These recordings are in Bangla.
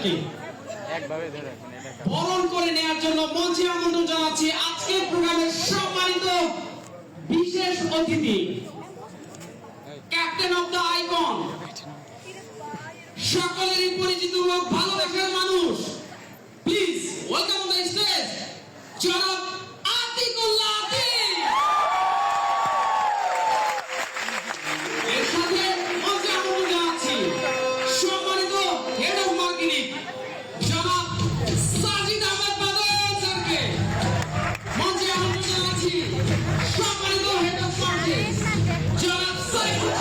স্যারকে বরণ করে নেওয়ার জন্য মঞ্চে আমন্ত্রণ জানাচ্ছি আজকের প্রোগ্রামের সম্মানিত বিশেষ অতিথি ক্যাপ্টেন অফ দ্য আইকন, সকলেরই পরিচিত ও ভালোবাসার মানুষ। Please welcome on the stage জনাব আতিকুল্লাহ আতিক। এর সাথে মঞ্চে আমন্ত্রণ জানাচ্ছি সম্মানিত হেড অফ মার্কেটিং জনাব সাজিদ আহমেদ বাদল স্যারকে। মঞ্চে আমন্ত্রণ জানাচ্ছি সম্মানিত হেড অফ মার্কেটিং জনাব সাইফুল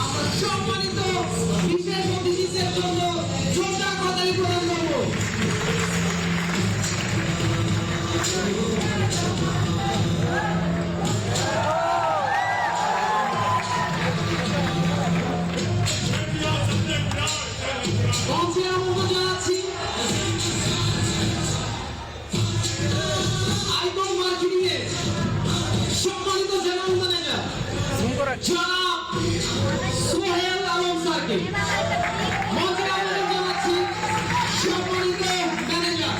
আমরা সম্মানিত বিশেষ অতিথিদের জন্য জোরদার করতালি প্রদান করবো। মঞ্চে আমন্ত্রণ জানাচ্ছি আইকন মার্কেটিং এর সম্মানিত জেনারেল ম্যানেজার জনাব সোহেল আলম স্যারকে। মঞ্চে আমন্ত্রণ জানাচ্ছি সম্মানিত ম্যানেজার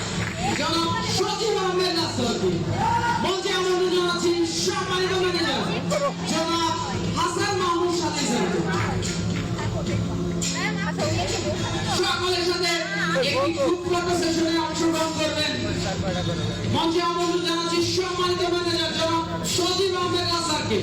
জনাব সজীব আহমেদ নাসরকে। মঞ্চে আমন্ত্রণ জানাচ্ছি সম্মানিত ম্যানেজার জনাব হাসান মাহমুদ সাথী স্যারকে। সকলের সাথে একটি গ্রুপ ফটো সেশনে অংশগ্রহণ করবেন। মঞ্চে আমন্ত্রণ জানাচ্ছি সম্মানিত ম্যানেজার জনাব সজীব আহমেদ স্যারকে।